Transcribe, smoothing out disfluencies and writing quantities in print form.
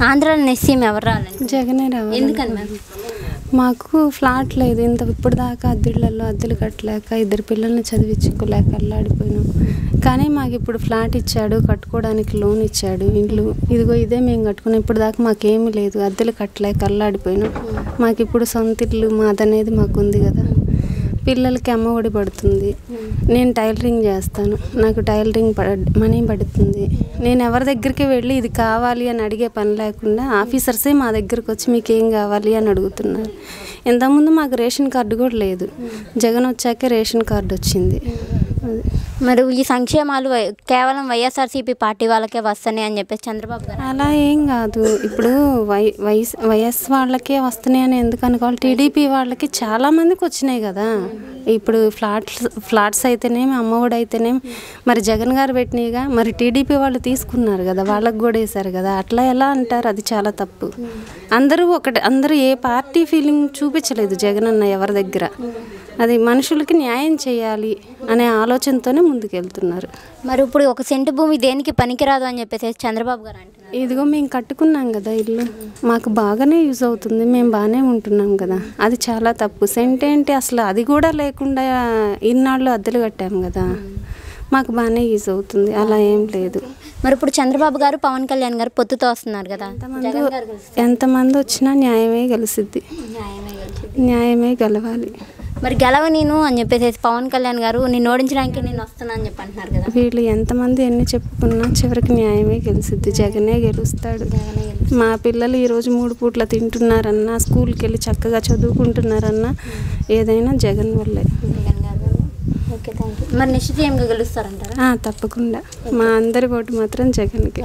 ఆంధ్రాలో next CM ఎవరు రావాలని? జగనే రావాలి. ఎందుకని మ్యామ్? మాకు ఫ్లాట్ లేదు, ఇప్పుడు దాకా అద్దెళ్ళల్లో అద్దెలు కట్టలేక 2 పిల్లల్ని చదివించుకోలేక అల్లాడిపోయినాం. కానీ మాకు ఇప్పుడు ఫ్లాట్ ఇచ్చాడు, కట్టుకోవడానికి లోన్ ఇచ్చాడు, ఇల్లు ఇదిగో ఇదే మేము కట్టుకున్నాం. ఇప్పుడు దాకా మాకేమీ లేదు, అద్దెలు కట్టలేక అల్లాడిపోయినాం. మాకు ఇప్పుడు సొంత ఇల్లు మాదనేది మాకు ఉంది కదా. పిల్లలకి అమ్మఒడి పడుతుంది. నేను టైలరింగ్ చేస్తాను, నాకు టైలరింగ్ మనీ పడుతుంది. నేను ఎవరి దగ్గరికి వెళ్ళి ఇది కావాలి అని అడిగే పని లేకుండా ఆఫీసర్సే మా దగ్గరకు వచ్చి మీకు ఏం కావాలి అని అడుగుతున్నారు. ఇంతకుముందు మాకు రేషన్ కార్డు కూడా లేదు, జగన్ వచ్చాకే రేషన్ కార్డు వచ్చింది. మరి ఈ సంక్షేమాలు కేవలం వైఎస్ఆర్సీపీ పార్టీ వాళ్ళకే వస్తున్నాయి అని చెప్పేసి చంద్రబాబు గారు. అలా ఏం కాదు, ఇప్పుడు వైఎస్ వాళ్ళకే వస్తున్నాయి అని ఎందుకు అనుకోవాలి? టీడీపీ వాళ్ళకి చాలామందికి వచ్చినాయి కదా. ఇప్పుడు ఫ్లాట్స్ అయితేనేమి, అమ్మఒడి అయితేనేమి మరి జగన్ గారు పెట్టినవిగా, మరి టీడీపీ వాళ్ళు తీసుకున్నారు కదా, వాళ్ళకి కూడా వేశారు కదా. అట్లా ఎలా అంటారు? అది చాలా తప్పు. అందరూ ఏ పార్టీ ఫీలింగ్ చూపించలేదు జగన్ అన్న ఎవరి దగ్గర. అది మనుషులకి న్యాయం చేయాలి అనే ఆలోచనతోనే ముందుకెళ్తున్నారు. మరి ఇప్పుడు 1 సెంటు భూమి దేనికి పనికిరాదు అని చెప్పేసి చంద్రబాబు గారు అంటున్నారు. ఇదిగో మేము కట్టుకున్నాం కదా ఇల్లు, మాకు బాగానే యూజ్ అవుతుంది, మేము బాగానే ఉంటున్నాం కదా. అది చాలా తప్పు. సెంట్ ఏంటి అసలు? అది కూడా లేకుండా ఇన్నాళ్ళు అద్దెలు కట్టాము కదా, మాకు బాగానే యూజ్ అవుతుంది, అలా ఏం లేదు. మరి ఇప్పుడు చంద్రబాబు గారు పవన్ కళ్యాణ్ గారు పొత్తుతో వస్తున్నారు కదా, ఎంతమంది వచ్చినా న్యాయమే గెలిసిద్ది, న్యాయమే గెలవాలి. మరి గెలవ నేను అని చెప్పేసి పవన్ కళ్యాణ్ గారు నేను ఓడించడానికి నేను వస్తున్నా అని చెప్పి అంటున్నారు కదా. వీళ్ళు ఎంతమంది ఎన్ని చెప్పుకున్నా చివరికి న్యాయమే గెలిసిద్ది, జగనే గెలుస్తాడు. మా పిల్లలు ఈరోజు 3 పూట్ల తింటున్నారన్నా, స్కూల్కి వెళ్ళి చక్కగా చదువుకుంటున్నారన్నా ఏదైనా జగన్ వల్లే. Okay, thank you. మరి నెక్స్ట్ సీఎంగా గెలుస్తారంటారా? తప్పకుండా. మా అందరి ఓటు మాత్రం జగన్కి.